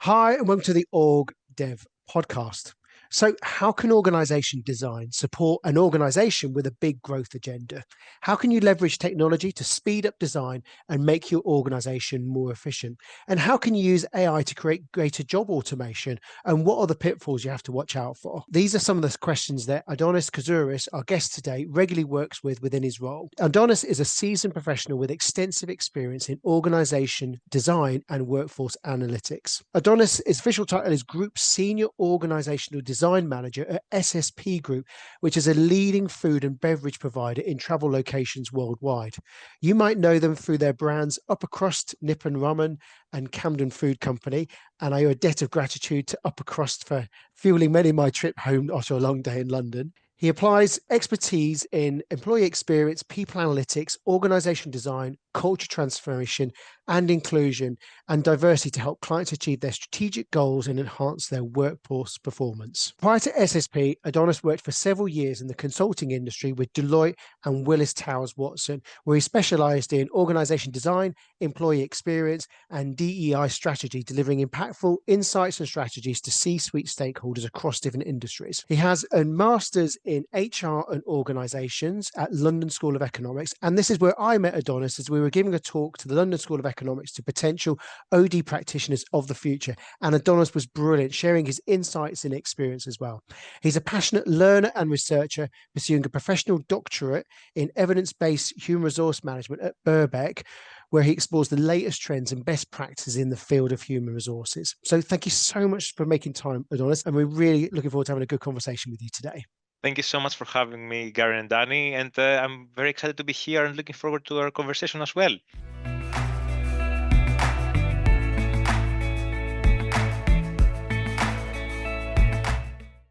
Hi, and welcome to the OrgDev podcast. So, how can organization design support an organization with a big growth agenda? How can you leverage technology to speed up design and make your organization more efficient? And how can you use AI to create greater job automation? And what are the pitfalls you have to watch out for? These are some of the questions that Adonis Kazouris, our guest today, regularly works with within his role. Adonis is a seasoned professional with extensive experience in organization design and workforce analytics. Adonis' official title is Group Senior Organisational Design Manager at SSP Group, which is a leading food and beverage provider in travel locations worldwide. You might know them through their brands Upper Crust, Nippon Ramen, and Camden Food Company. And I owe a debt of gratitude to Upper Crust for fueling many of my trip home after a long day in London. He applies expertise in employee experience, people analytics, organization design, culture transformation, and inclusion and diversity to help clients achieve their strategic goals and enhance their workforce performance. Prior to SSP, Adonis worked for several years in the consulting industry with Deloitte and Willis Towers Watson, where he specialized in organization design, employee experience, and DEI strategy, delivering impactful insights and strategies to C-suite stakeholders across different industries. He has a master's in HR and organizations at London School of Economics, and this is where I met Adonis as we were giving a talk to the London School of Economics to potential OD practitioners of the future. And Adonis was brilliant, sharing his insights and experience as well. He's a passionate learner and researcher, pursuing a professional doctorate in evidence-based human resource management at Birkbeck, where he explores the latest trends and best practices in the field of human resources. So thank you so much for making time, Adonis, and we're really looking forward to having a good conversation with you today. Thank you so much for having me, Gary and Danny, and I'm very excited to be here and looking forward to our conversation as well.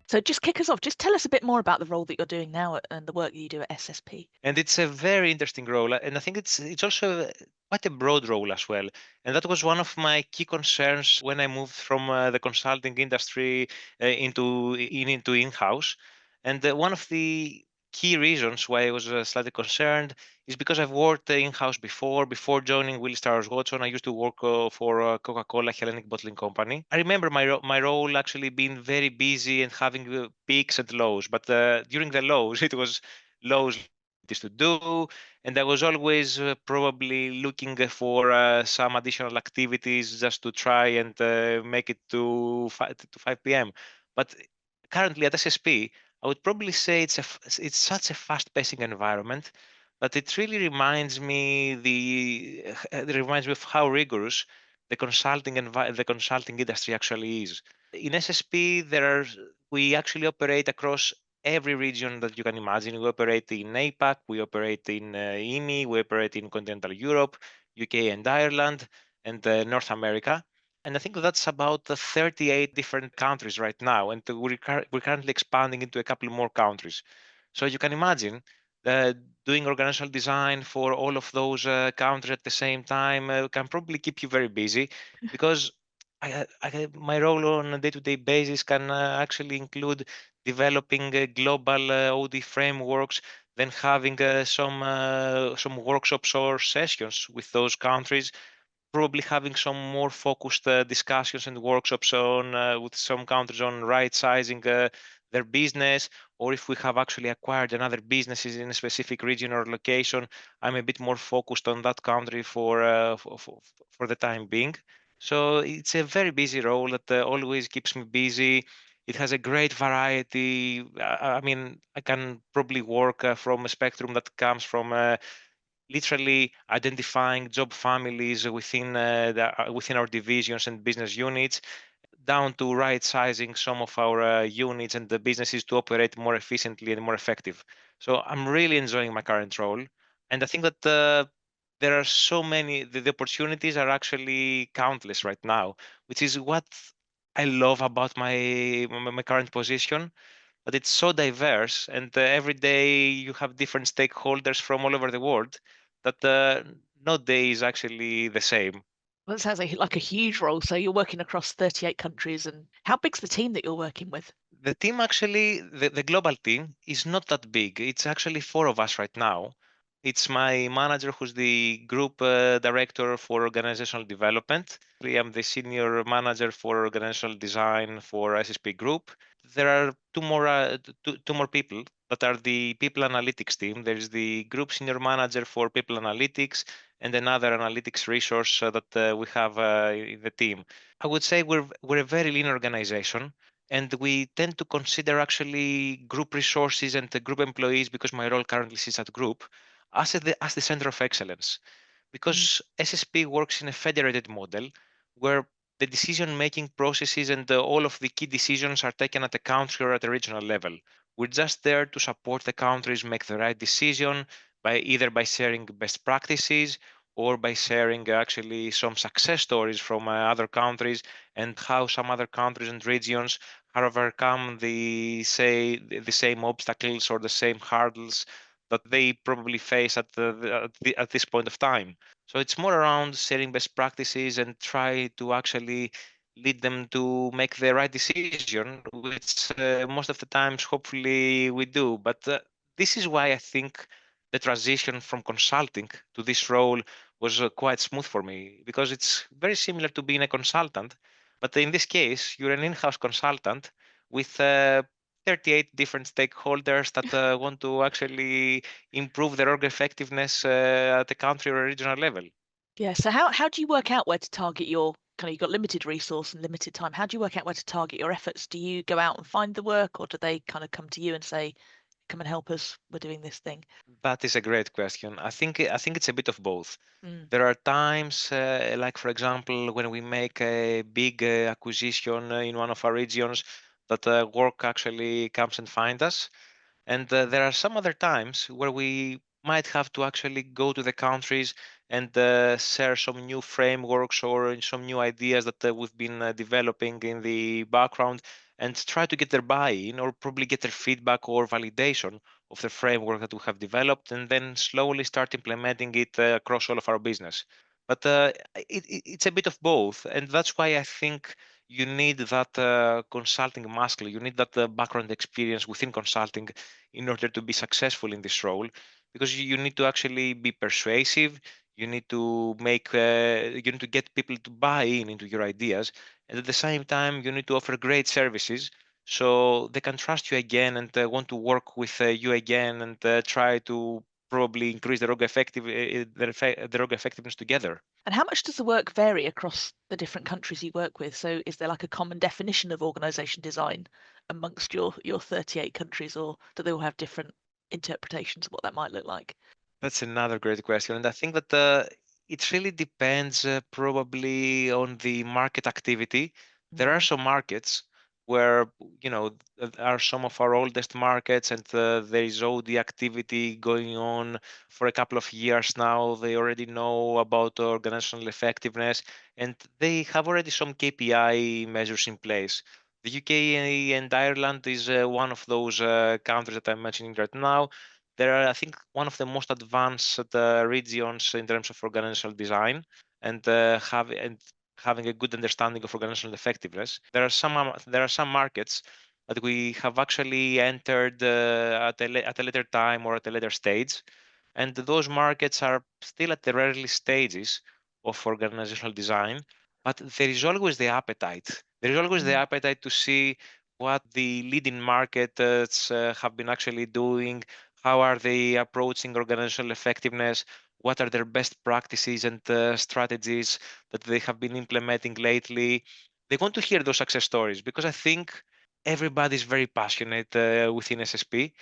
So just kick us off. Just tell us a bit more about the role that you're doing now and the work that you do at SSP. And it's a very interesting role, and I think it's also quite a broad role as well. And that was one of my key concerns when I moved from the consulting industry into in-house. And one of the key reasons why I was slightly concerned is because I've worked in-house before. Before joining Willis Towers Watson, I used to work for Coca-Cola Hellenic Bottling Company. I remember my role actually being very busy and having peaks and lows. But during the lows, it was lows to do, and I was always probably looking for some additional activities just to try and make it to 5 p.m. But currently at SSP, I would probably say it's such a fast-pacing environment that it really reminds me of how rigorous the consulting industry actually is. In SSP, we actually operate across every region that you can imagine. We operate in APAC, we operate in EME, we operate in continental Europe, UK and Ireland, and North America. And I think that's about 38 different countries right now, and we're currently expanding into a couple more countries. So you can imagine doing organizational design for all of those countries at the same time can probably keep you very busy, because my role on a day-to-day basis can actually include developing global OD frameworks, then having some workshops or sessions with those countries, probably having some more focused discussions and workshops on with some countries on right sizing their business, or if we have actually acquired another businesses in a specific region or location, I'm a bit more focused on that country for the time being. So it's a very busy role that always keeps me busy. It has a great variety. I mean, I can probably work from a spectrum that comes from literally identifying job families within our divisions and business units, down to right sizing some of our units and the businesses to operate more efficiently and more effective. So I'm really enjoying my current role, and I think that there are so many. The opportunities are actually countless right now, which is what I love about my current position. But it's so diverse, and every day you have different stakeholders from all over the world that no day is actually the same. Well, it sounds like a huge role. So you're working across 38 countries. And how big's the team that you're working with? The team actually, the global team is not that big. It's actually four of us right now. It's my manager who's the group director for organizational development. I'm the senior manager for organizational design for SSP Group. There are two more people that are the people analytics team. There is the group senior manager for people analytics and another analytics resource that we have in the team. I would say we're a very lean organization, and we tend to consider actually group resources and the group employees, because my role currently sits at group, as the center of excellence, because SSP works in a federated model where the decision-making processes and all of the key decisions are taken at a country or at a regional level. We're just there to support the countries make the right decision by either by sharing best practices or by sharing actually some success stories from other countries and how some other countries and regions have overcome the same obstacles or the same hurdles that they probably face at this point of time. So it's more around sharing best practices and try to actually lead them to make the right decision, which most of the times, hopefully, we do. But this is why I think the transition from consulting to this role was quite smooth for me, because it's very similar to being a consultant. But in this case, you're an in-house consultant with 38 different stakeholders that want to actually improve their org effectiveness at the country or regional level. Yeah. So how do you work out where to target your you've got limited resource and limited time. How do you work out where to target your efforts? Do you go out and find the work, or do they kind of come to you and say, come and help us, we're doing this thing? That is a great question. I think it's a bit of both. Mm. There are times, like for example, when we make a big acquisition in one of our regions, that work actually comes and find us. And there are some other times where we might have to actually go to the countries and share some new frameworks or some new ideas that we've been developing in the background, and try to get their buy-in or probably get their feedback or validation of the framework that we have developed, and then slowly start implementing it across all of our business. But it's a bit of both, and that's why I think you need that consulting muscle. You need that background experience within consulting in order to be successful in this role, because you need to actually be persuasive. You need to you need to get people to buy in into your ideas, and at the same time you need to offer great services so they can trust you again and want to work with you again, and try to probably increase their org effectiveness together. And how much does the work vary across the different countries you work with? So is there like a common definition of organization design amongst your 38 countries, or do they all have different interpretations of what that might look like? That's another great question. And I think that it really depends probably on the market activity. There are some markets where, are some of our oldest markets, and there is all the activity going on for a couple of years now. They already know about organizational effectiveness, and they have already some KPI measures in place. The UK and Ireland is one of those countries that I'm mentioning right now. There are, I think, one of the most advanced regions in terms of organizational design, and having a good understanding of organizational effectiveness. There are some markets that we have actually entered at a later time or at a later stage, and those markets are still at the early stages of organizational design. But there is always the appetite. There is always the appetite to see what the leading markets have been actually doing. How are they approaching organizational effectiveness? What are their best practices and strategies that they have been implementing lately? They want to hear those success stories, because I think everybody is very passionate within SSP.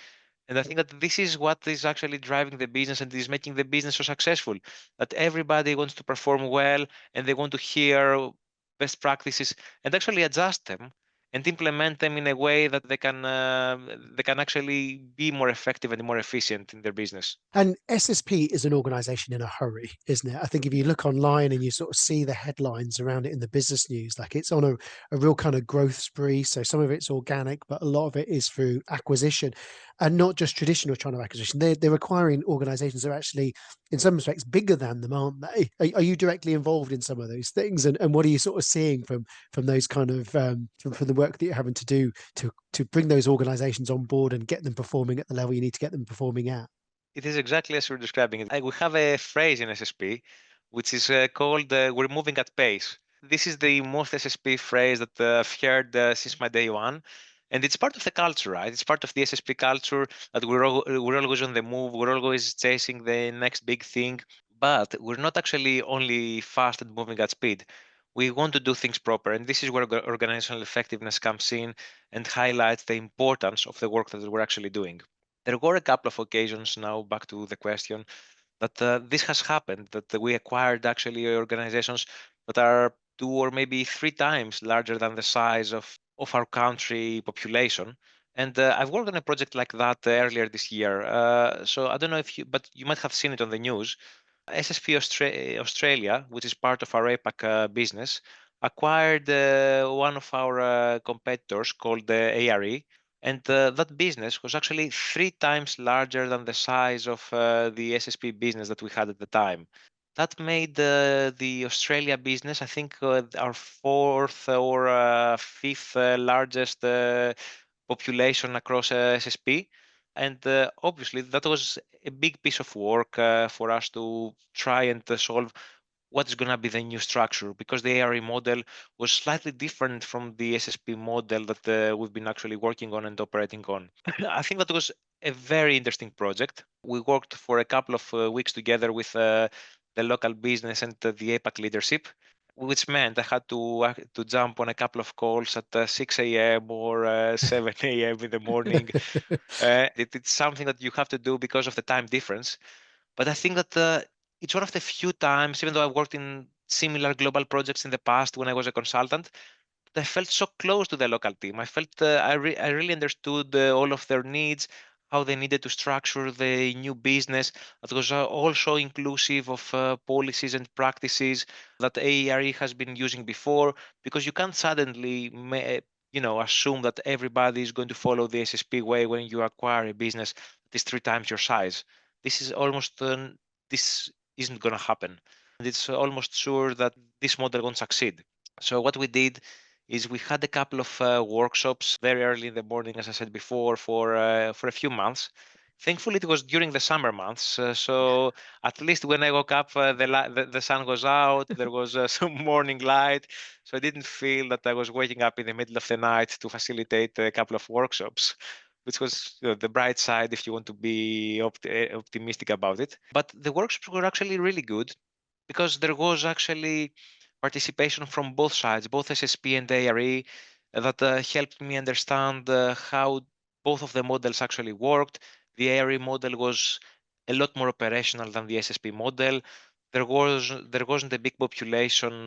And I think that this is what is actually driving the business and is making the business so successful. That everybody wants to perform well, and they want to hear best practices and actually adjust them and implement them in a way that they can actually be more effective and more efficient in their business. And SSP is an organization in a hurry, isn't it? I think if you look online and you sort of see the headlines around it in the business news, like it's on a real kind of growth spree. So some of it's organic, but a lot of it is through acquisition, and not just traditional China acquisition. They're acquiring organizations that are actually, in some respects, bigger than them, aren't they? Are you directly involved in some of those things? And what are you sort of seeing from those kind of from the work that you're having to do to bring those organizations on board and get them performing at the level you need to get them performing at? It is exactly as you're describing it. We have a phrase in SSP, which is called "we're moving at pace." This is the most SSP phrase that I've heard since my day one. And it's part of the culture, right? It's part of the SSP culture that we're always on the move. We're always chasing the next big thing. But we're not actually only fast and moving at speed. We want to do things proper. And this is where organizational effectiveness comes in and highlights the importance of the work that we're actually doing. There were a couple of occasions, now back to the question, that this has happened, that we acquired actually organizations that are 2 or maybe 3 times larger than the size of our country population. And I've worked on a project like that earlier this year. So I don't know if you, but you might have seen it on the news. SSP Australia, which is part of our APAC business, acquired one of our competitors called ARE, and that business was actually 3 times larger than the size of the SSP business that we had at the time. That made the Australia business, I think, our fourth or fifth largest population across SSP. And obviously, that was a big piece of work for us to try and solve what's going to be the new structure, because the ARE model was slightly different from the SSP model that we've been actually working on and operating on. I think that was a very interesting project. We worked for a couple of weeks together with the local business and the APAC leadership, which meant I had to jump on a couple of calls at 6 a.m. or 7 a.m. in the morning. It's something that you have to do because of the time difference. But I think that it's one of the few times, even though I worked in similar global projects in the past when I was a consultant, that I felt so close to the local team. I felt I really understood all of their needs, how they needed to structure the new business. That was also inclusive of policies and practices that AERE has been using before, because you can't suddenly assume that everybody is going to follow the SSP way when you acquire a business that is 3 times your size. This is almost this isn't going to happen, and it's almost sure that this model won't succeed. So what we did is we had a couple of workshops very early in the morning, as I said before, for a few months. Thankfully, it was during the summer months, so at least when I woke up, the sun was out. There was some morning light, so I didn't feel that I was waking up in the middle of the night to facilitate a couple of workshops, which was the bright side if you want to be optimistic about it. But the workshops were actually really good, because there was actually participation from both sides, both SSP and ARE, that helped me understand how both of the models actually worked. The ARE model was a lot more operational than the SSP model. There wasn't a big population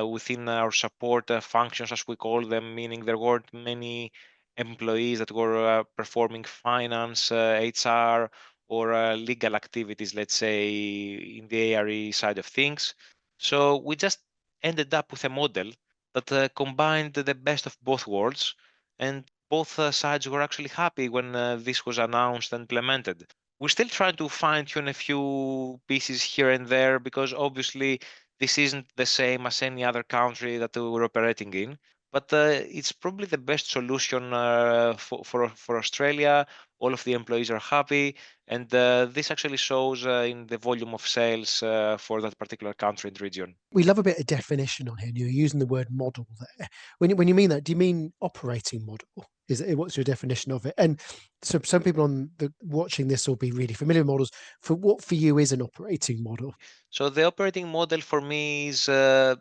within our support functions, as we call them, meaning there weren't many employees that were performing finance, HR, or legal activities, let's say, in the ARE side of things. So we just ended up with a model that combined the best of both worlds, and both sides were actually happy when this was announced and implemented. We're still trying to fine tune a few pieces here and there, because obviously this isn't the same as any other country that we're operating in. But it's probably the best solution for Australia. All of the employees are happy, and this actually shows in the volume of sales for that particular country and region. We love a bit of definition on here. And you're using the word model there. When you mean that, do you mean operating model? What's your definition of it? And so some people watching this will be really familiar with models. What for you is an operating model? So the operating model for me is the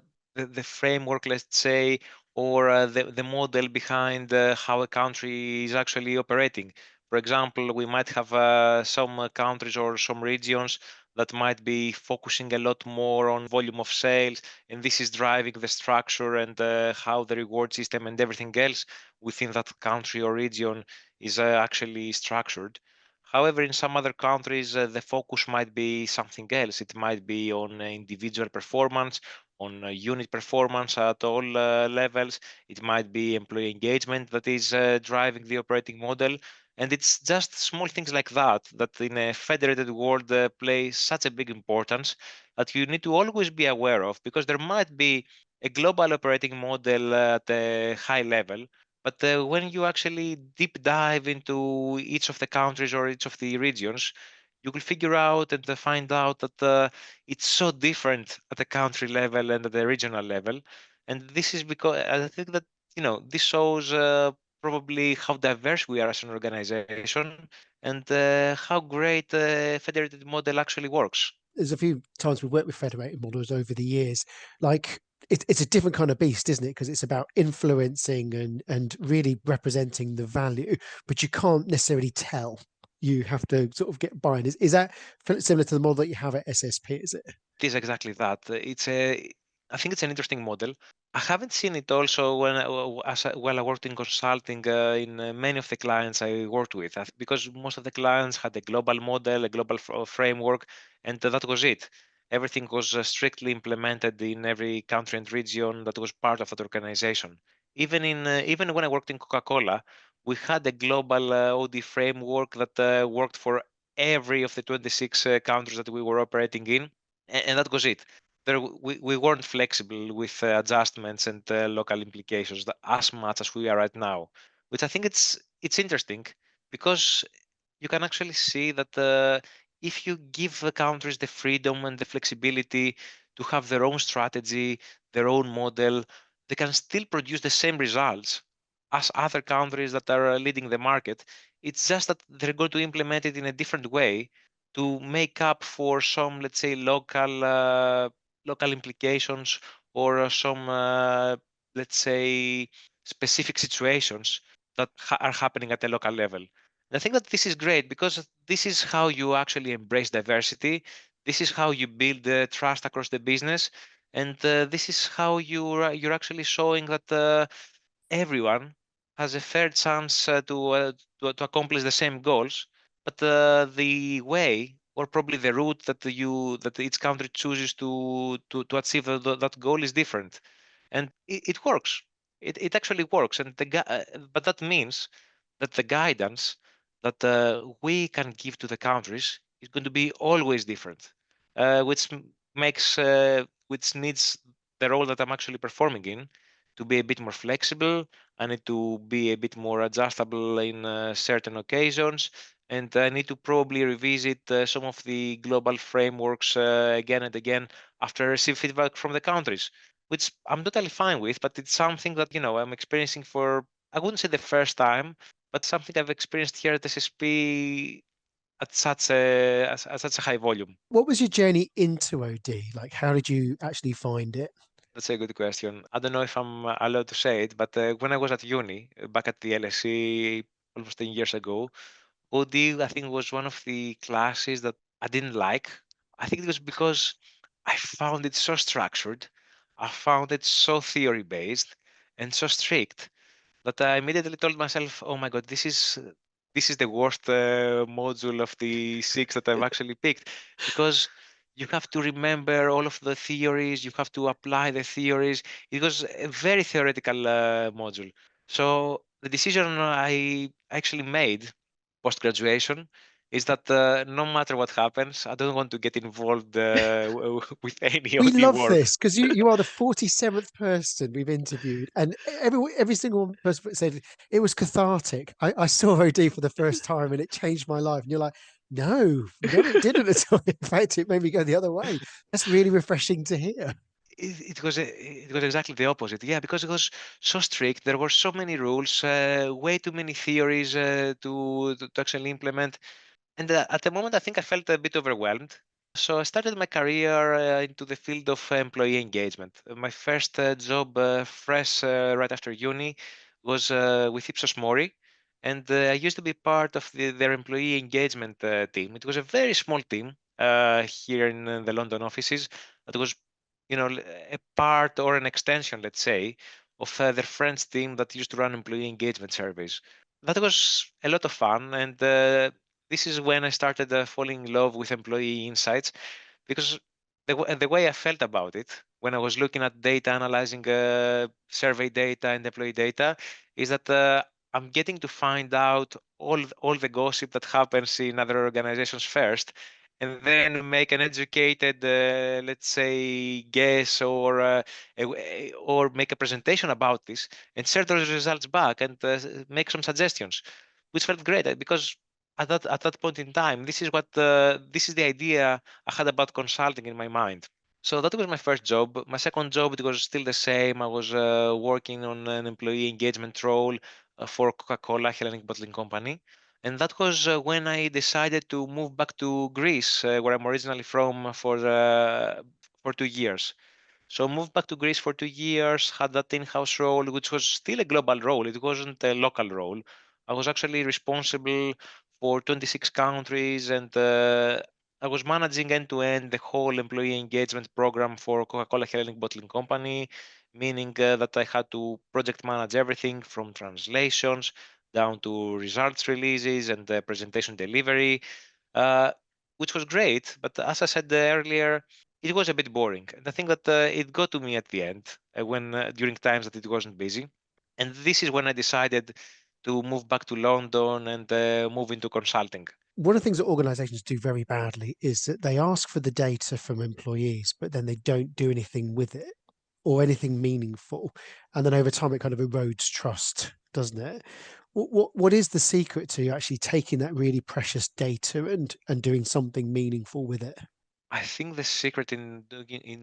framework, let's say, or the model behind how a country is actually operating. For example, we might have some countries or some regions that might be focusing a lot more on volume of sales, and this is driving the structure and how the reward system and everything else within that country or region is actually structured. However, in some other countries, the focus might be something else. It might be on individual performance, on unit performance at all levels. It might be employee engagement that is driving the operating model. And it's just small things like that, that in a federated world play such a big importance that you need to always be aware of, because there might be a global operating model at a high level, but when you actually deep dive into each of the countries or each of the regions, you will figure out and find out that it's so different at the country level and at the regional level. And this is because I think that, this shows probably how diverse we are as an organization and how great the federated model actually works. There's a few times we've worked with federated models over the years. Like it's a different kind of beast, isn't it? Because it's about influencing and really representing the value, but you can't necessarily tell. You have to sort of get buy-in. Is that similar to the model that you have at SSP? Is it? It is exactly that. I think it's an interesting model. I haven't seen it also while I worked in consulting in many of the clients I worked with, because most of the clients had a global model, a global framework, and that was it. Everything was strictly implemented in every country and region that was part of that organization. Even when I worked in Coca-Cola, we had a global OD framework that worked for every of the 26 countries that we were operating in, and that was it. We weren't flexible with adjustments and local implications as much as we are right now, which I think it's interesting because you can actually see that if you give the countries the freedom and the flexibility to have their own strategy, their own model, they can still produce the same results as other countries that are leading the market. It's just that they're going to implement it in a different way to make up for some, let's say, local implications or some, let's say, specific situations that are happening at the local level. And I think that this is great because this is how you actually embrace diversity. This is how you build trust across the business, and this is how you're actually showing that everyone has a fair chance to accomplish the same goals, but the way or probably the route that each country chooses to achieve that goal is different, and it works. It actually works, and but that means that the guidance that we can give to the countries is going to be always different, which needs the role that I'm actually performing in to be a bit more flexible. I need to be a bit more adjustable in certain occasions, and I need to probably revisit some of the global frameworks again and again after I receive feedback from the countries, which I'm totally fine with. But it's something that I'm experiencing for, I wouldn't say the first time, but something I've experienced here at SSP at such a high volume. What was your journey into OD? Like, how did you actually find it? That's a good question. I don't know if I'm allowed to say it, but when I was at uni, back at the LSE almost 10 years ago, OD, I think, was one of the classes that I didn't like. I think it was because I found it so structured. I found it so theory based and so strict that I immediately told myself, "Oh my God, this is the worst module of the six that I've actually picked," because you have to remember all of the theories, you have to apply the theories. It was a very theoretical module. So the decision I actually made post graduation is that no matter what happens, I don't want to get involved with any We OD love work. this because you are the 47th person we've interviewed, and every single person said it was cathartic. I saw OD for the first time and it changed my life. And you're like, no, it didn't at all. In fact, it made me go the other way. That's really refreshing to hear. It was exactly the opposite. Yeah, because it was so strict. There were so many rules, way too many theories to actually implement. And at the moment, I think I felt a bit overwhelmed. So I started my career into the field of employee engagement. My first job, fresh right after uni, was with Ipsos Mori, and I used to be part of their employee engagement team. It was a very small team here in the London offices. It was, a part or an extension, let's say, of their French team that used to run employee engagement surveys. That was a lot of fun, and this is when I started falling in love with employee insights, because the way I felt about it when I was looking at data, analyzing survey data and employee data, is that I'm getting to find out all the gossip that happens in other organizations first, and then make an educated, let's say, guess or make a presentation about this and share those results back and make some suggestions, which felt great because at that point in time, this is the idea I had about consulting in my mind. So that was my first job. My second job, it was still the same. I was working on an employee engagement role for Coca-Cola Hellenic Bottling Company. And that was when I decided to move back to Greece, where I'm originally from, for 2 years. So moved back to Greece for 2 years, had that in-house role, which was still a global role. It wasn't a local role. I was actually responsible for 26 countries, and I was managing end-to-end the whole employee engagement program for Coca-Cola Hellenic Bottling Company, meaning that I had to project manage everything from translations down to results releases and presentation delivery, uh, which was great. But as I said earlier, it was a bit boring. And I think that it got to me at the end when during times that it wasn't busy. And this is when I decided to move back to London and move into consulting. One of the things that organizations do very badly is that they ask for the data from employees, but then they don't do anything with it or anything meaningful. And then over time, it kind of erodes trust, doesn't it? What is the secret to actually taking that really precious data and doing something meaningful with it? I think the secret in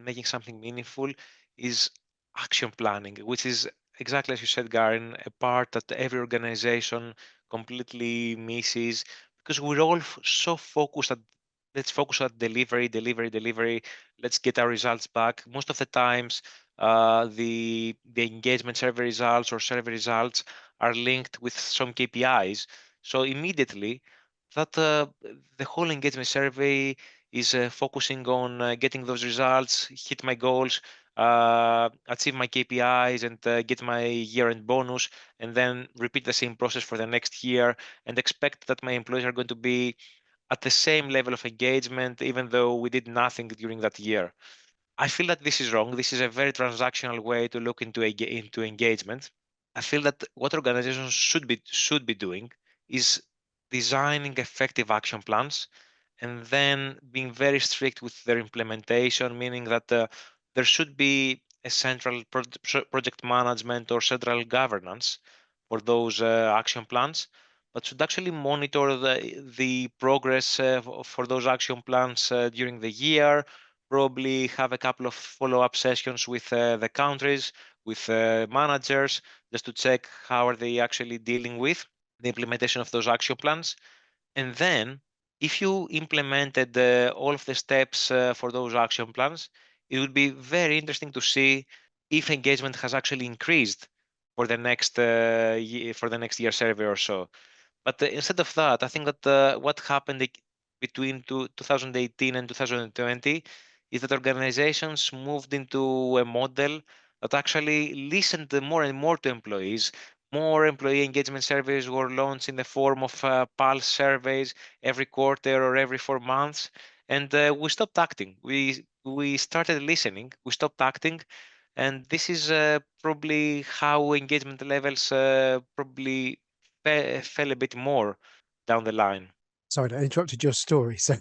making something meaningful is action planning, which is exactly as you said, Garin, a part that every organization completely misses because we're all so focused at let's focus on delivery, delivery, delivery. Let's get our results back. Most of the times, the engagement survey results or survey results are linked with some KPIs. So immediately, that the whole engagement survey is focusing on getting those results, hit my goals, achieve my KPIs, and get my year-end bonus, and then repeat the same process for the next year, and expect that my employees are going to be at the same level of engagement, even though we did nothing during that year. I feel that this is wrong. This is a very transactional way to look into engagement. I feel that what organizations should be doing is designing effective action plans and then being very strict with their implementation, meaning that there should be a central project management or central governance for those action plans, but should actually monitor the progress for those action plans during the year, probably have a couple of follow-up sessions with the countries, with managers, just to check how are they actually dealing with the implementation of those action plans. And then, if you implemented all of the steps for those action plans, it would be very interesting to see if engagement has actually increased for the next year survey or so. But instead of that, I think that what happened between 2018 and 2020 is that organizations moved into a model that actually listened more and more to employees. More employee engagement surveys were launched in the form of pulse surveys every quarter or every 4 months, and we stopped acting. We started listening. We stopped acting, and this is probably how engagement levels probably fell a bit more down the line. Sorry, I interrupted your story. So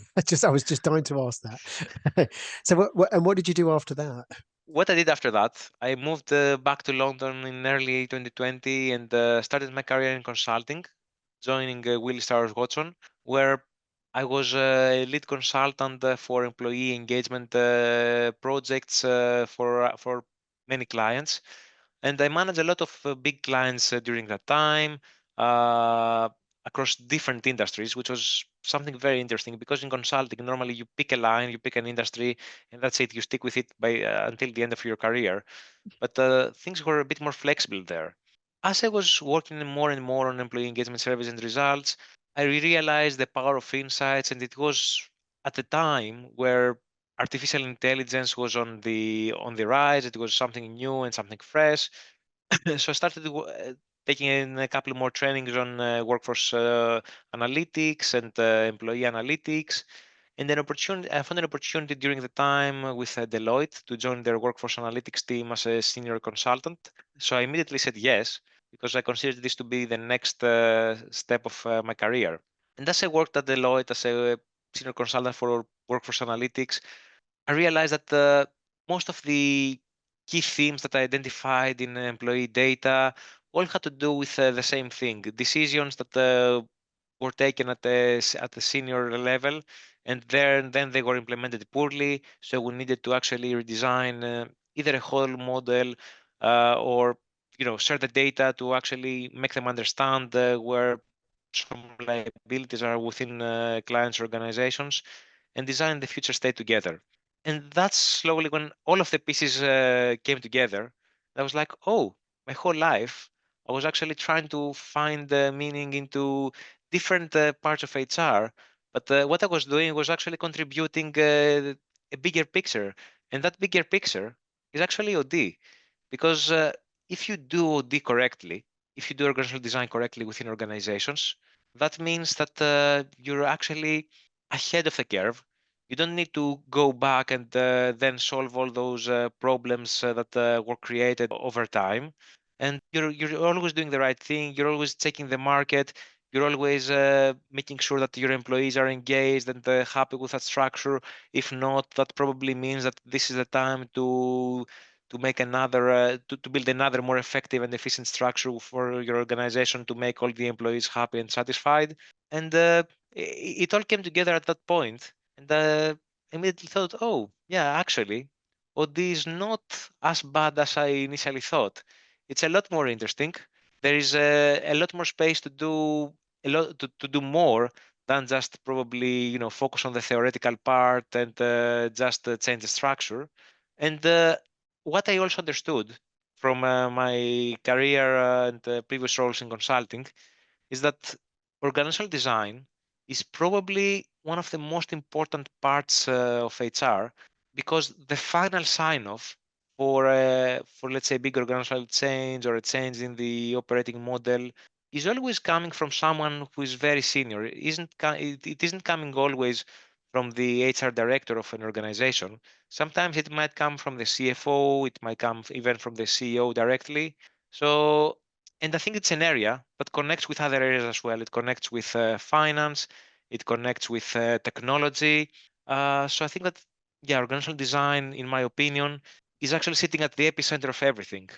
I was just dying to ask that. So what did you do after that? What I did after that, I moved back to London in early 2020 and started my career in consulting, joining Willis Towers Watson, where I was a lead consultant for employee engagement projects for many clients. And I managed a lot of big clients during that time uh, across different industries, which was something very interesting because in consulting, normally you pick a line, you pick an industry, and that's it. You stick with it by until the end of your career. But things were a bit more flexible there. As I was working more and more on employee engagement surveys and results, I realized the power of insights, and it was at the time where artificial intelligence was on the rise. It was something new and something fresh. So I started taking in a couple more trainings on workforce analytics and employee analytics. And I found an opportunity during the time with Deloitte to join their workforce analytics team as a senior consultant. So I immediately said yes, because I considered this to be the next step of my career. And as I worked at Deloitte as a senior consultant for workforce analytics, I realized that most of the key themes that I identified in employee data all had to do with the same thing: decisions that were taken at the senior level, and then they were implemented poorly. So we needed to actually redesign either a whole model or share the data to actually make them understand where some liabilities are within clients' organizations, and design the future state together. And that's slowly when all of the pieces came together. I was like, oh, my whole life I was actually trying to find the meaning into different parts of HR, but what I was doing was actually contributing a bigger picture, and that bigger picture is actually OD, because if you do OD correctly, if you do organizational design correctly within organizations, that means that you're actually ahead of the curve. You don't need to go back and then solve all those problems that were created over time. And you're always doing the right thing. You're always checking the market. You're always making sure that your employees are engaged and happy with that structure. If not, that probably means that this is the time to make another to build another more effective and efficient structure for your organization to make all the employees happy and satisfied. And it all came together at that point, and I immediately thought, oh yeah, actually OD is not as bad as I initially thought. It's a lot more interesting. There is a lot more space to do a lot to do more than just probably focus on the theoretical part and just change the structure. And what I also understood from my career and previous roles in consulting is that organizational design is probably one of the most important parts of HR, because the final sign-off for let's say big organizational change or a change in the operating model is always coming from someone who is very senior. It isn't coming always from the HR director of an organization. Sometimes it might come from the CFO, it might come even from the CEO directly. So, and I think it's an area that connects with other areas as well. It connects with finance, it connects with technology. So I think that, yeah, organizational design, in my opinion, is actually sitting at the epicenter of everything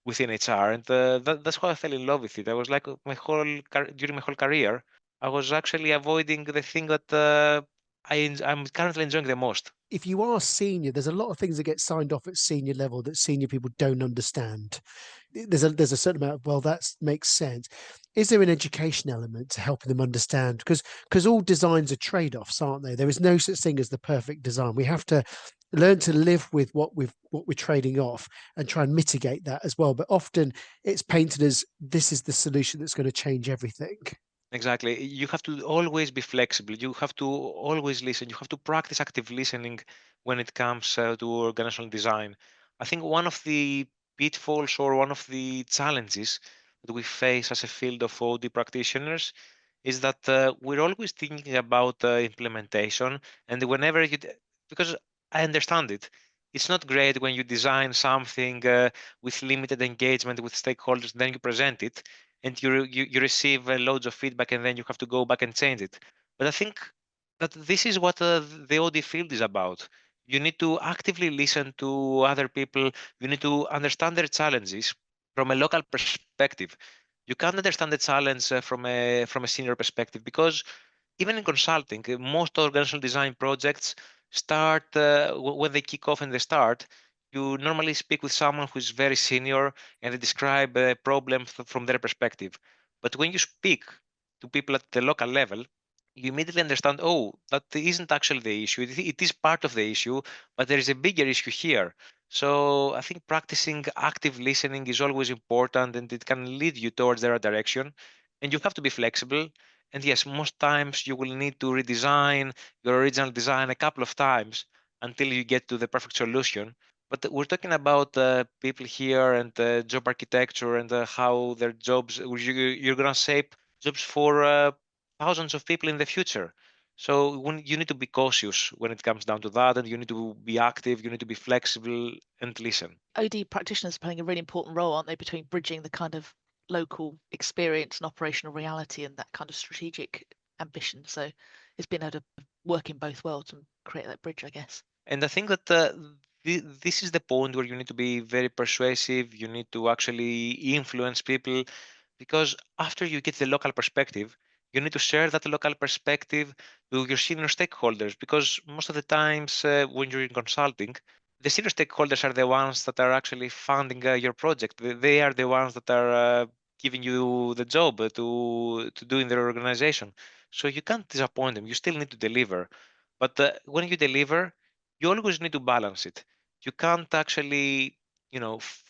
within HR, and that's how I fell in love with it. I was like during my whole career, I was actually avoiding the thing that I'm currently enjoying the most. If you are senior, there's a lot of things that get signed off at senior level that senior people don't understand. There's a certain amount of, well, that makes sense. Is there an education element to helping them understand? Because all designs are trade-offs, aren't they? There is no such thing as the perfect design. We have to learn to live with what we're trading off and try and mitigate that as well. But often it's painted as this is the solution that's going to change everything. Exactly. You have to always be flexible. You have to always listen. You have to practice active listening when it comes to organizational design. I think one of the pitfalls or one of the challenges that we face as a field of OD practitioners is that we're always thinking about implementation. And whenever because I understand it, it's not great when you design something with limited engagement with stakeholders, then you present it and you receive loads of feedback, and then you have to go back and change it. But I think that this is what the OD field is about. You need to actively listen to other people. You need to understand their challenges from a local perspective. You can't understand the challenge from a senior perspective, because even in consulting, most organizational design projects start when they kick off and they start. You normally speak with someone who is very senior and they describe a problem from their perspective. But when you speak to people at the local level, you immediately understand, oh, that isn't actually the issue. It is part of the issue, but there is a bigger issue here. So I think practicing active listening is always important, and it can lead you towards the right direction. And you have to be flexible. And yes, most times you will need to redesign your original design a couple of times until you get to the perfect solution. But we're talking about people here and job architecture and how their jobs, you're going to shape jobs for thousands of people in the future. So you need to be cautious when it comes down to that, and you need to be active, you need to be flexible and listen. OD practitioners are playing a really important role, aren't they, between bridging the kind of local experience and operational reality and that kind of strategic ambition. So it's been able to work in both worlds and create that bridge, I guess. And I think that this is the point where you need to be very persuasive. You need to actually influence people, because after you get the local perspective, You need to share that local perspective to your senior stakeholders, because most of the times when you're in consulting, the senior stakeholders are the ones that are actually funding your project. They are the ones that are giving you the job to do in their organization. So you can't disappoint them. You still need to deliver. But when you deliver, you always need to balance it. You can't actually,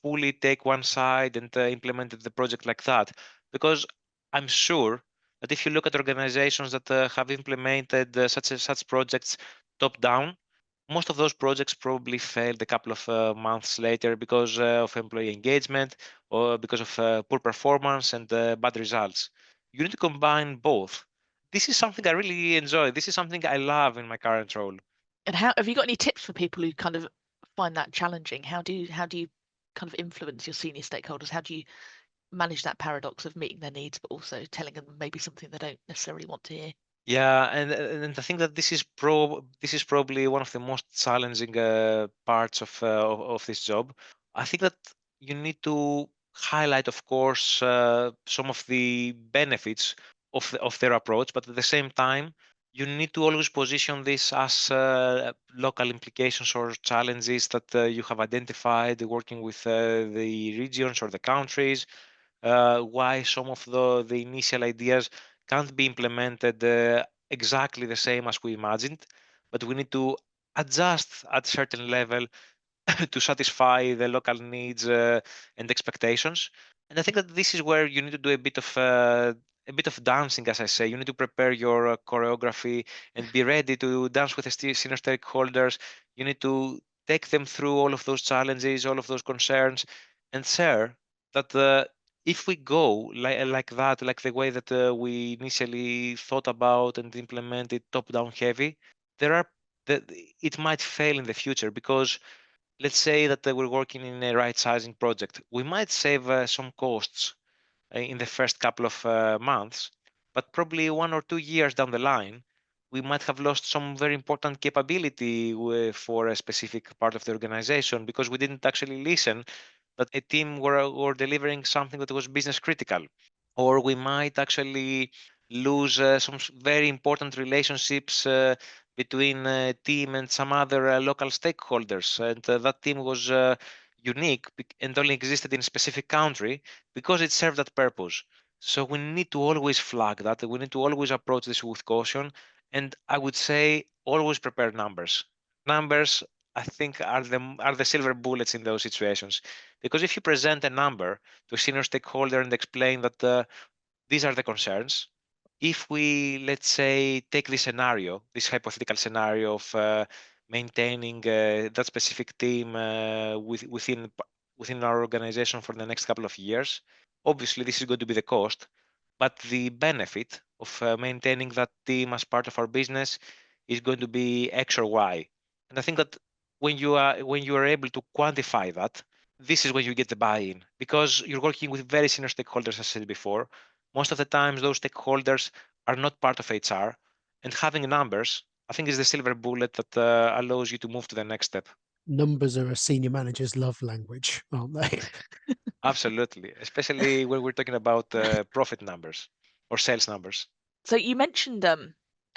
fully take one side and implement the project like that, because I'm sure that if you look at organizations that have implemented such projects top down, most of those projects probably failed a couple of months later because of employee engagement or because of poor performance and bad results. You need to combine both. This is something I really enjoy. This is something I love in my current role. And how have you got any tips for people who kind of find that challenging? How do you kind of influence your senior stakeholders? How do you manage that paradox of meeting their needs, but also telling them maybe something they don't necessarily want to hear? Yeah, and I think that this is probably one of the most challenging parts of this job. I think that you need to highlight, of course, some of the benefits of their approach, but at the same time, you need to always position this as local implications or challenges that you have identified working with the regions or the countries, why some of the initial ideas can't be implemented exactly the same as we imagined, but we need to adjust at a certain level to satisfy the local needs and expectations. And I think that this is where you need to do a bit of dancing, as I say. You need to prepare your choreography and be ready to dance with the senior stakeholders. You need to take them through all of those challenges, all of those concerns, and share that if we go like that, like the way that we initially thought about and implemented top-down heavy, there are that it might fail in the future, because let's say that we're working in a right sizing project. We might save some costs in the first couple of months, but probably 1 or 2 years down the line, we might have lost some very important capability for a specific part of the organization because we didn't actually listen that a team were delivering something that was business critical. Or we might actually lose some very important relationships between a team and some other local stakeholders. And that team was unique and only existed in a specific country because it served that purpose. So we need to always flag that. We need to always approach this with caution. And I would say always prepare numbers. Numbers, I think, are the silver bullets in those situations. Because if you present a number to a senior stakeholder and explain that these are the concerns, if we, let's say, take this scenario, this hypothetical scenario of maintaining that specific team within our organization for the next couple of years, obviously this is going to be the cost, but the benefit of maintaining that team as part of our business is going to be X or Y. And I think that when you are able to quantify that, this is when you get the buy-in, because you're working with very senior stakeholders, as I said before. Most of the times, those stakeholders are not part of HR, and having numbers, I think, is the silver bullet that allows you to move to the next step. Numbers are a senior manager's love language, aren't they? Absolutely, especially when we're talking about profit numbers or sales numbers. So you mentioned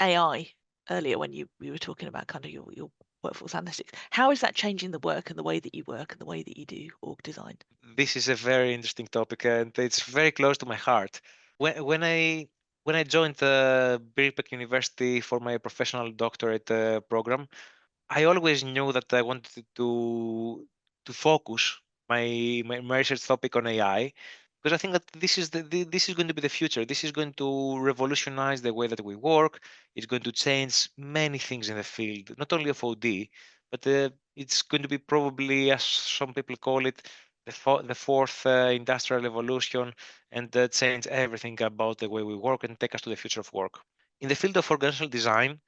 AI earlier when you were talking about kind of your workforce analytics. How is that changing the work and the way that you work and the way that you do org design? This is a very interesting topic, and it's very close to my heart. When I joined Birkbeck University for my professional doctorate program, I always knew that I wanted to focus my research topic on AI, because I think that this is going to be the future. This is going to revolutionize the way that we work. It's going to change many things in the field, not only of OD, but it's going to be probably, as some people call it, the fourth industrial revolution, and change everything about the way we work and take us to the future of work. In the field of organizational design,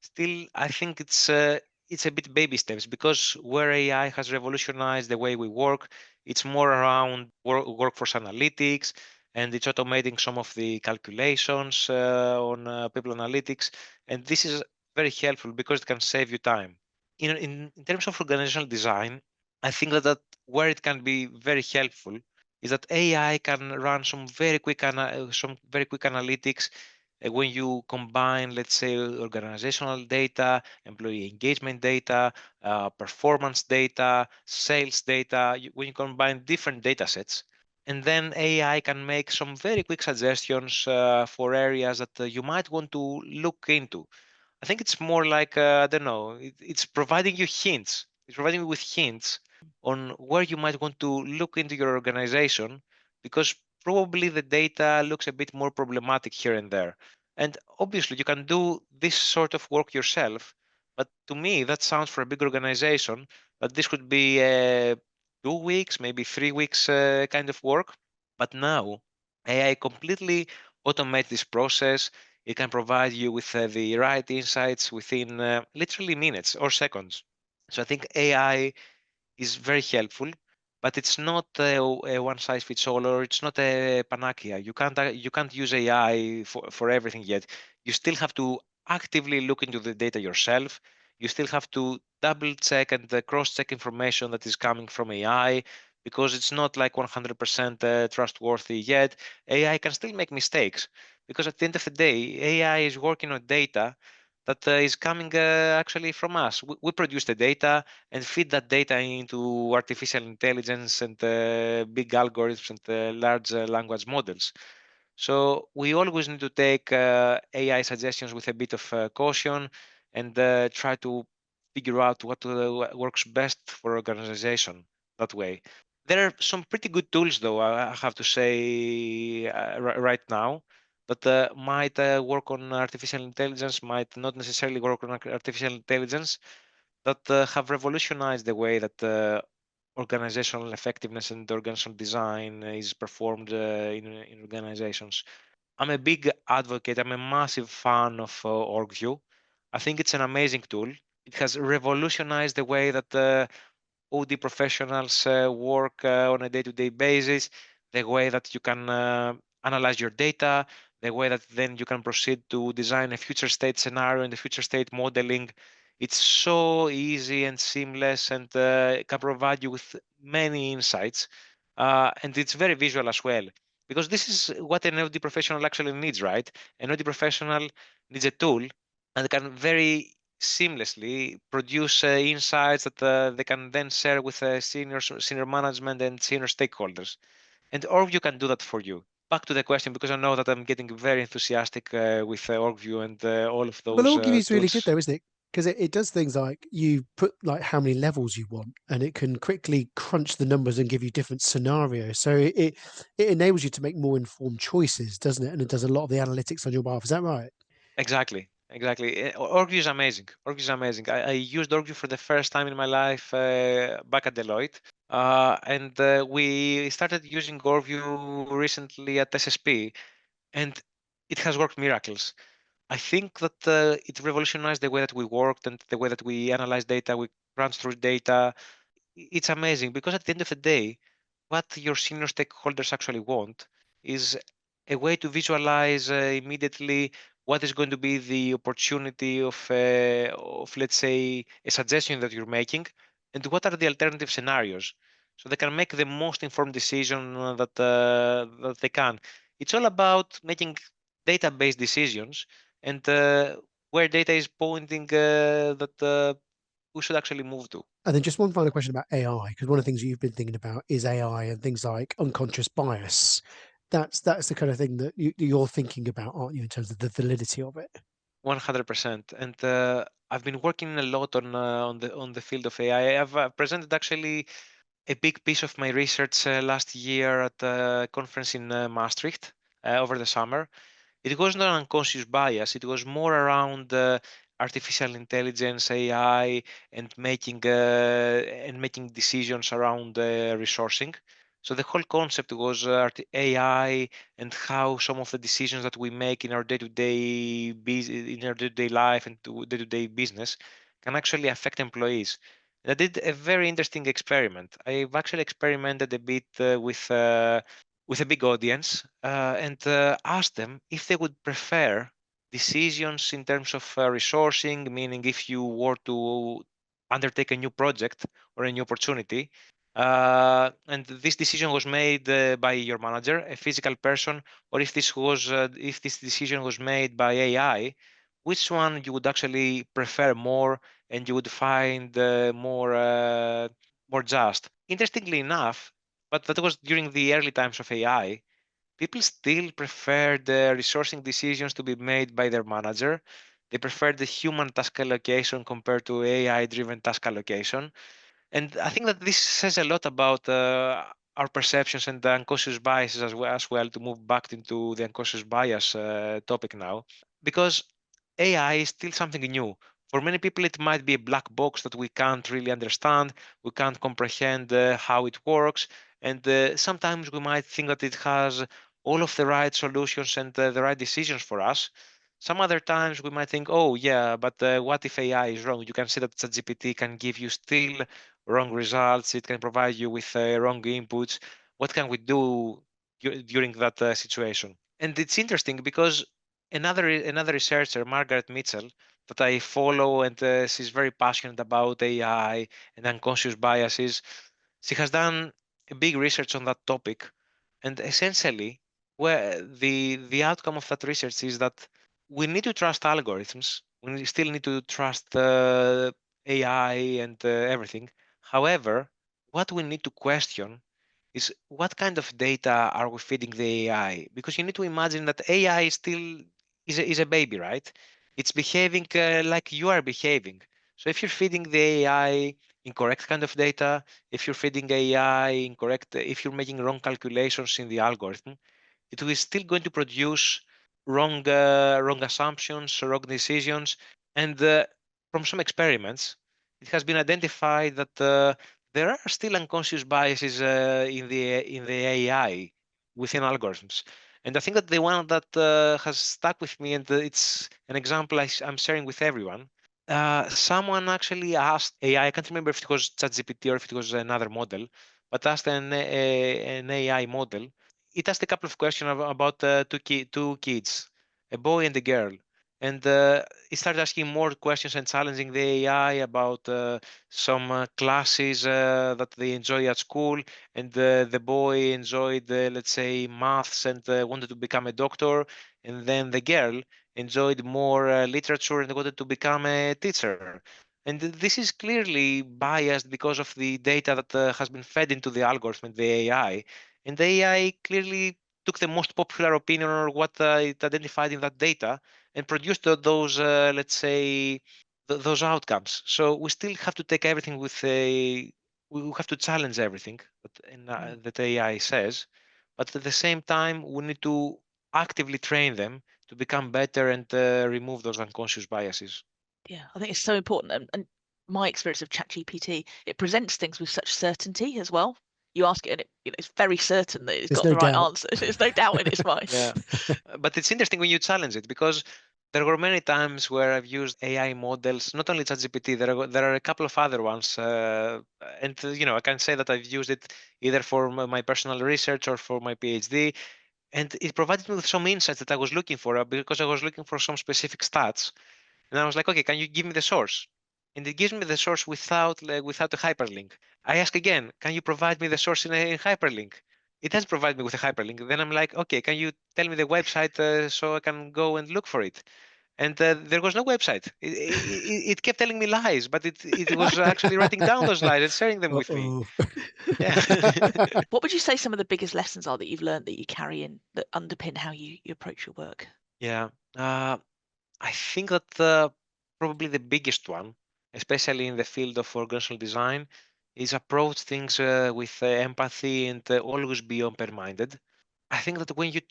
still, I think it's a bit baby steps, because where AI has revolutionized the way we work, it's more around workforce analytics, and it's automating some of the calculations on people analytics. And this is very helpful because it can save you time. In terms of organizational design, I think that where it can be very helpful is that AI can run some very quick analytics when you combine, let's say, organizational data, employee engagement data, performance data, sales data, when you combine different data sets, and then AI can make some very quick suggestions for areas that you might want to look into. I think it's more like, I don't know, it's providing you hints. It's providing you with hints on where you might want to look into your organization, because probably the data looks a bit more problematic here and there. And obviously, you can do this sort of work yourself. But to me, that sounds for a big organization, but this could be 2 weeks, maybe 3 weeks kind of work. But now, AI completely automates this process. It can provide you with the right insights within literally minutes or seconds. So I think AI is very helpful, but it's not a one size fits all, or it's not a panacea. You can't use AI for everything yet. You still have to actively look into the data yourself. You still have to double check and cross check information that is coming from AI, because it's not like 100% trustworthy yet. AI can still make mistakes, because at the end of the day, AI is working on data that is coming actually from us. We produce the data and feed that data into artificial intelligence and big algorithms and large language models. So we always need to take AI suggestions with a bit of caution, and try to figure out what works best for organization that way. There are some pretty good tools, though, I have to say right now, that might work on artificial intelligence, might not necessarily work on artificial intelligence, that have revolutionized the way that organizational effectiveness and organizational design is performed in organizations. I'm a big advocate, I'm a massive fan of OrgView. I think it's an amazing tool. It has revolutionized the way that OD professionals work on a day-to-day basis, the way that you can analyze your data, the way that then you can proceed to design a future state scenario and the future state modeling. It's so easy and seamless, and can provide you with many insights. And it's very visual as well, because this is what an OD professional actually needs, right? An OD professional needs a tool and can very seamlessly produce insights that they can then share with senior management and senior stakeholders. And OrgView can do that for you. Back to the question, because I know that I'm getting very enthusiastic with OrgView and all of Well, those OrgDev is really good tools. though, isn't it? Because it does things like you put like how many levels you want, and it can quickly crunch the numbers and give you different scenarios. So it enables you to make more informed choices, doesn't it? And it does a lot of the analytics on your behalf. Is that right? Exactly. Exactly. OrgView is amazing. OrgView is amazing. I used OrgView for the first time in my life back at Deloitte. And we started using OrgView recently at SSP, and it has worked miracles. I think that it revolutionized the way that we worked and the way that we analyze data, we crunch through data. It's amazing, because at the end of the day, what your senior stakeholders actually want is a way to visualize immediately what is going to be the opportunity of, let's say, a suggestion that you're making, and what are the alternative scenarios, so they can make the most informed decision that they can. It's all about making data-based decisions, and where data is pointing that we should actually move to. And then just one final question about AI, because one of the things you've been thinking about is AI and things like unconscious bias. That's the kind of thing that you're thinking about, aren't you, in terms of the validity of it? 100%. And I've been working a lot on the field of AI. I've presented actually a big piece of my research last year at a conference in Maastricht over the summer. It was not unconscious bias. It was more around artificial intelligence, AI, and making decisions around resourcing. So the whole concept was AI and how some of the decisions that we make in our day-to-day life and day-to-day business can actually affect employees. And I did a very interesting experiment. I've actually experimented a bit with a big audience and asked them if they would prefer decisions in terms of resourcing, meaning if you were to undertake a new project or a new opportunity, and this decision was made by your manager, a physical person, or if this decision was made by AI, which one you would actually prefer more, and you would find more just. Interestingly enough, but that was during the early times of AI. People still prefer the resourcing decisions to be made by their manager. They prefer the human task allocation compared to AI-driven task allocation. And I think that this says a lot about our perceptions and the unconscious biases as well, to move back into the unconscious bias topic now, because AI is still something new. For many people, it might be a black box that we can't really understand. We can't comprehend how it works. And sometimes we might think that it has all of the right solutions and the right decisions for us. Some other times we might think, oh, yeah, but what if AI is wrong? You can see that ChatGPT can give you still wrong results. It can provide you with wrong inputs. What can we do during that situation? And it's interesting because another researcher, Margaret Mitchell, that I follow, and she's very passionate about AI and unconscious biases. She has done a big research on that topic, and essentially, where the outcome of that research is that we need to trust algorithms. We still need to trust AI and everything. However, what we need to question is what kind of data are we feeding the AI? Because you need to imagine that AI still is a baby, right? It's behaving like you are behaving. So if you're feeding the AI incorrect kind of data, if you're feeding AI incorrect, if you're making wrong calculations in the algorithm, it is still going to produce wrong assumptions, wrong decisions, and from some experiments, it has been identified that there are still unconscious biases in the AI within algorithms. And I think that the one that has stuck with me, and it's an example I'm sharing with everyone. Someone actually asked AI, I can't remember if it was ChatGPT or if it was another model, but asked an AI model. It asked a couple of questions about two kids, a boy and a girl. And it started asking more questions and challenging the AI about some classes that they enjoy at school. And the boy enjoyed, let's say, maths and wanted to become a doctor. And then the girl enjoyed more literature and wanted to become a teacher. And this is clearly biased because of the data that has been fed into the algorithm, the AI. And the AI clearly took the most popular opinion or what it identified in that data and produced those, let's say, those outcomes. So we still have to take everything with a, we have to challenge everything that AI says, but at the same time, we need to actively train them to become better and remove those unconscious biases. Yeah, I think it's so important. And my experience of ChatGPT, it presents things with such certainty as well. You ask it, and it's very certain that it's There's got no the right doubt. answer. There's no doubt in its mind. Yeah, but it's interesting when you challenge it, because there were many times where I've used AI models, not only ChatGPT. There are a couple of other ones, and I can say that I've used it either for my personal research or for my PhD, and it provided me with some insights that I was looking for because I was looking for some specific stats. And I was like, okay, can you give me the source? And it gives me the source without a hyperlink. I ask again, can you provide me the source in a hyperlink? It does provide me with a hyperlink. Then I'm like, okay, can you tell me the website so I can go and look for it? And there was no website. It kept telling me lies, but it was actually writing down those lies and sharing them with me. Uh-oh. Yeah. What would you say some of the biggest lessons are that you've learned that you carry in that underpin how you approach your work? Yeah. I think that probably the biggest one, especially in the field of organizational design, is approach things with empathy and always be open-minded. I think that when you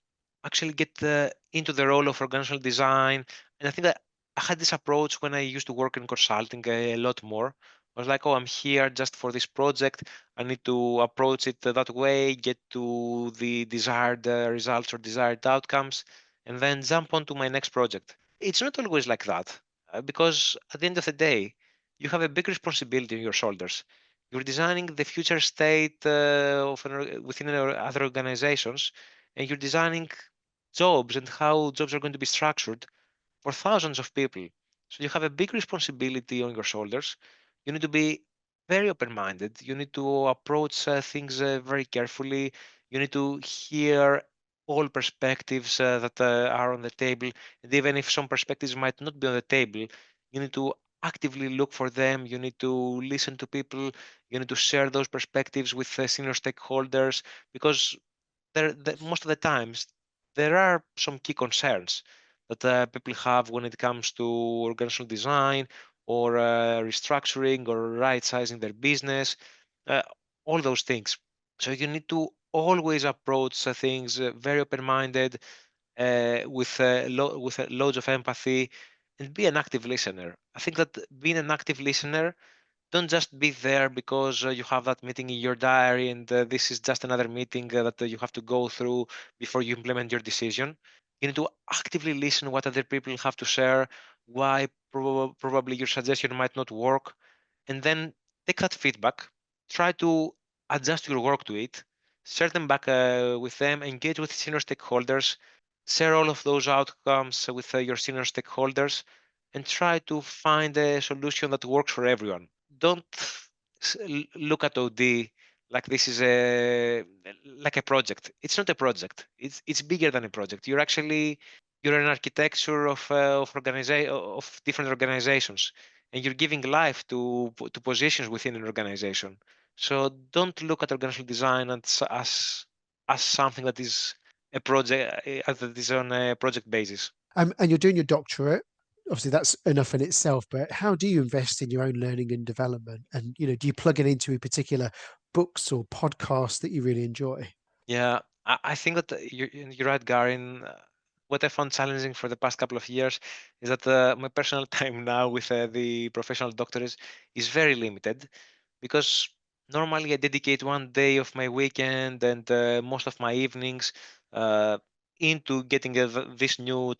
actually get into the role of organizational design, and I think that I had this approach when I used to work in consulting a lot more. I was like, oh, I'm here just for this project. I need to approach it that way, get to the desired results or desired outcomes, and then jump on to my next project. It's not always like that, because at the end of the day, you have a big responsibility on your shoulders. You're designing the future state within other organizations, and you're designing jobs and how jobs are going to be structured for thousands of people. So you have a big responsibility on your shoulders. You need to be very open-minded. You need to approach things very carefully. You need to hear all perspectives that are on the table. And even if some perspectives might not be on the table, you need to actively look for them. You need to listen to people. You need to share those perspectives with senior stakeholders because most of the times there are some key concerns that people have when it comes to organizational design or restructuring or right sizing their business, uh, all those things. So you need to always approach things very open-minded, with loads of empathy, and be an active listener. I think that being an active listener, don't just be there because you have that meeting in your diary and this is just another meeting that you have to go through before you implement your decision. You need to actively listen what other people have to share, why probably your suggestion might not work, and then take that feedback, try to adjust your work to it, share them back with them, engage with senior stakeholders, share all of those outcomes with your senior stakeholders, and try to find a solution that works for everyone. Don't look at OD like this is a project. It's not a project. It's bigger than a project. You're an architecture of different organizations, and you're giving life to positions within an organization. So don't look at organizational design as something that is a project that is on a project basis. And you're doing your doctorate. Obviously, that's enough in itself. But how do you invest in your own learning and development? And do you plug it into particular books or podcasts that you really enjoy? Yeah, I think that you're right, Garin. What I found challenging for the past couple of years is that my personal time now with the professional doctors is very limited because normally I dedicate one day of my weekend and most of my evenings uh, into getting this new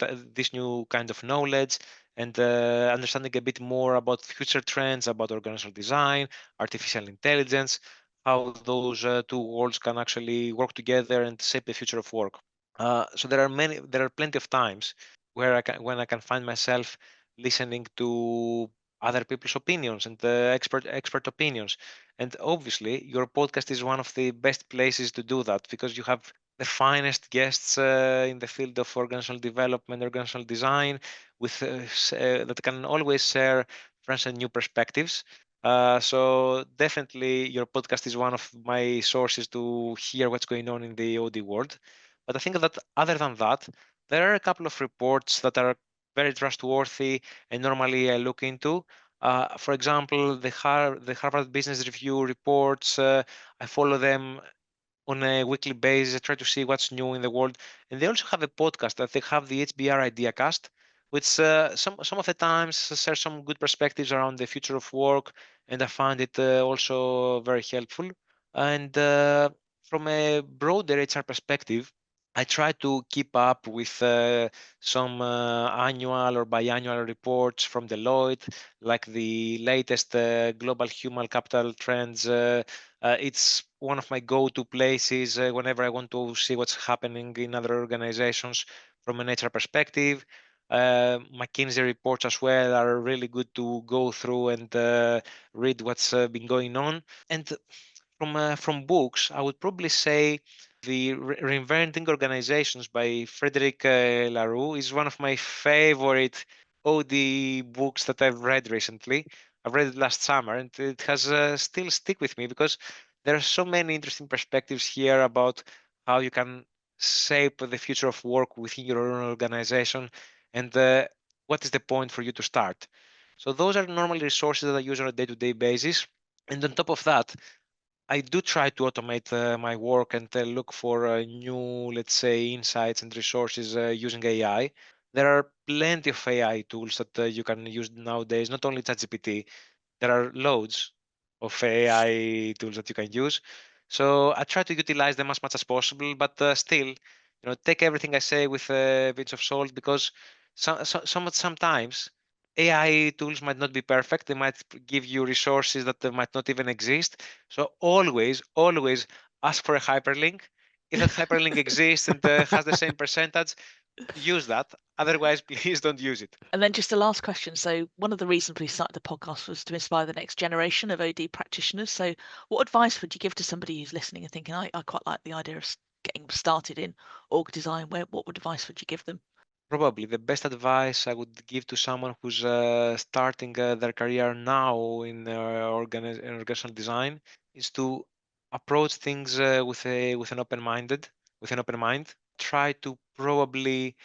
kind of knowledge and understanding a bit more about future trends about organizational design, artificial intelligence, how those two worlds can actually work together and shape the future of work. So there are plenty of times where when I can find myself listening to other people's opinions and expert opinions. And obviously, your podcast is one of the best places to do that because you have the finest guests in the field of organizational development, organizational design, that can always share fresh and new perspectives. So definitely, your podcast is one of my sources to hear what's going on in the OD world. But I think that other than that, there are a couple of reports that are very trustworthy and normally I look into. For example, the Harvard Business Review reports, I follow them on a weekly basis. I try to see what's new in the world. And they also have a podcast that they have the HBR Idea Cast, which some of the times shares some good perspectives around the future of work. And I find it also very helpful. And from a broader HR perspective, I try to keep up with some annual or biannual reports from Deloitte, like the latest global human capital trends. It's one of my go-to places whenever I want to see what's happening in other organizations from an HR perspective. McKinsey reports as well are really good to go through and read what's been going on. And from books, I would probably say the Reinventing Organizations by Frederic Laloux is one of my favorite OD books that I've read recently. I read it last summer, and it has still stick with me because there are so many interesting perspectives here about how you can shape the future of work within your own organization and what is the point for you to start. So those are normally resources that I use on a day-to-day basis. And on top of that, I do try to automate my work and look for new, let's say, insights and resources using AI. There are plenty of AI tools that you can use nowadays, not only ChatGPT, there are loads of AI tools that you can use. So I try to utilize them as much as possible, but still, take everything I say with a pinch of salt because sometimes AI tools might not be perfect. They might give you resources that might not even exist. So always ask for a hyperlink. If that hyperlink exists and has the same percentage, use that. Otherwise, please don't use it. And then just a last question. So one of the reasons we started the podcast was to inspire the next generation of OD practitioners. So what advice would you give to somebody who's listening and thinking, I quite like the idea of getting started in org design? What advice would you give them? Probably the best advice I would give to someone who's starting their career now in organizational design is to approach things with an open mind. Try to probably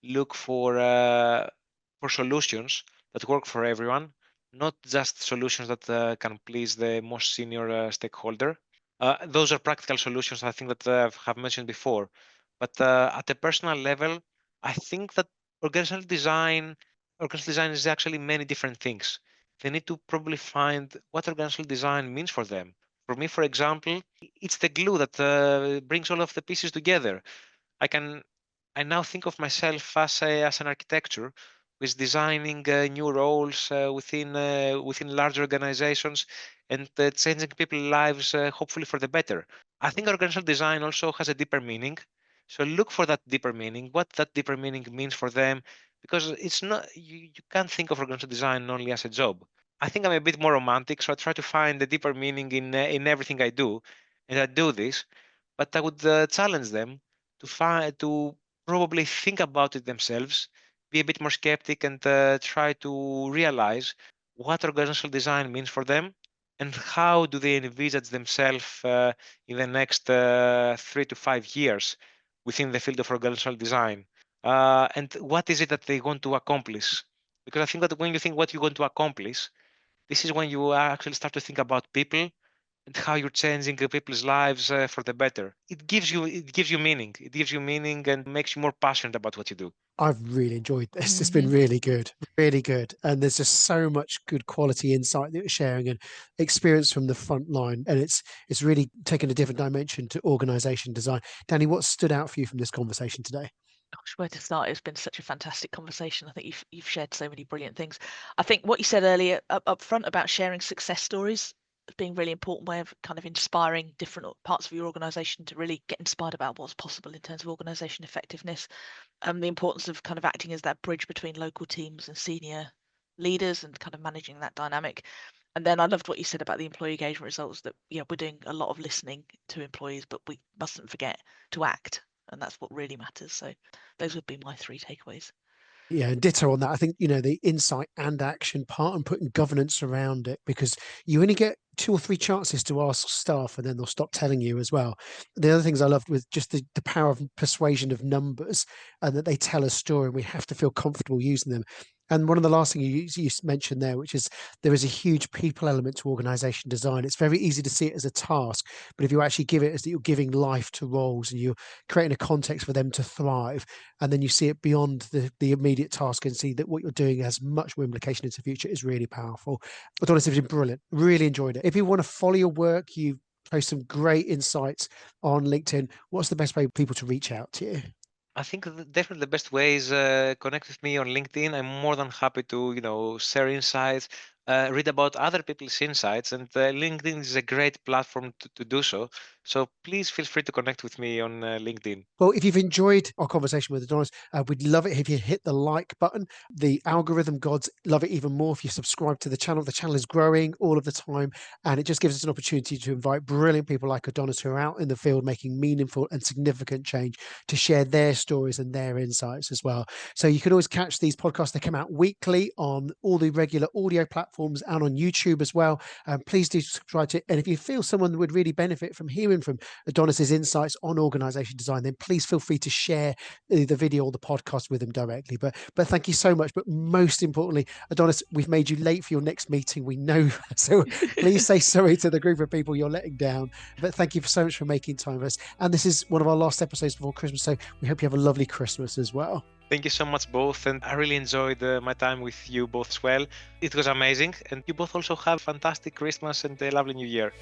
look for solutions that work for everyone, not just solutions that can please the most senior stakeholder. Those are practical solutions I think that I have mentioned before. But at a personal level, I think that organizational design is actually many different things. They need to probably find what organizational design means for them. For me, for example, it's the glue that brings all of the pieces together. I now think of myself as an architecture who is designing new roles within large organizations and changing people's lives, hopefully for the better. I think organizational design also has a deeper meaning. So look for that deeper meaning, what that deeper meaning means for them, because it's not you can't think of organizational design only as a job. I think I'm a bit more romantic, so I try to find a deeper meaning in everything I do, and I do this. But I would challenge them to probably think about it themselves, be a bit more skeptic, and try to realize what organizational design means for them and how do they envisage themselves in the next 3 to 5 years within the field of organizational design. And what is it that they want to accomplish? Because I think that when you think what you want to accomplish, this is when you actually start to think about people and how you're changing people's lives for the better. It gives you meaning. It gives you meaning and makes you more passionate about what you do. I've really enjoyed this. It's been really good, really good. And there's just so much good quality insight that you're sharing and experience from the front line. And it's really taken a different dimension to organization design. Danny, what stood out for you from this conversation today? Gosh, where to start? It's been such a fantastic conversation. I think you've shared so many brilliant things. I think what you said earlier up front about sharing success stories as being a really important way of kind of inspiring different parts of your organization to really get inspired about what's possible in terms of organization effectiveness. The importance of kind of acting as that bridge between local teams and senior leaders and kind of managing that dynamic. And then I loved what you said about the employee engagement results, that we're doing a lot of listening to employees, but we mustn't forget to act. And that's what really matters. So those would be my 3 takeaways. Yeah, and ditto on that. I think, the insight and action part and putting governance around it, because you only get 2 or 3 chances to ask staff and then they'll stop telling you as well. The other things I loved was just the power of persuasion of numbers, and that they tell a story and we have to feel comfortable using them. And one of the last things you mentioned there, which is there is a huge people element to organization design. It's very easy to see it as a task, but if you actually give it as that you're giving life to roles and you're creating a context for them to thrive, and then you see it beyond the immediate task and see that what you're doing has much more implication into the future, is really powerful. Adonis, it's been brilliant. Really enjoyed it. If you want to follow your work, you post some great insights on LinkedIn. What's the best way for people to reach out to you? I think definitely the best way is connect with me on LinkedIn. I'm more than happy to share insights, read about other people's insights, and LinkedIn is a great platform to do so. So please feel free to connect with me on LinkedIn. Well, if you've enjoyed our conversation with Adonis, we'd love it if you hit the like button. The algorithm gods love it even more if you subscribe to the channel. The channel is growing all of the time, and it just gives us an opportunity to invite brilliant people like Adonis who are out in the field making meaningful and significant change to share their stories and their insights as well. So you can always catch these podcasts. They come out weekly on all the regular audio platforms and on YouTube as well. Please do subscribe to it. And if you feel someone would really benefit from hearing from Adonis's insights on organization design, then please feel free to share the video or the podcast with them directly. But thank you so much. But most importantly, Adonis, we've made you late for your next meeting. We know, so please say sorry to the group of people you're letting down. But thank you so much for making time for us. And this is one of our last episodes before Christmas, so we hope you have a lovely Christmas as well. Thank you so much, both, and I really enjoyed my time with you both as well. It was amazing, and you both also have a fantastic Christmas and a lovely New Year.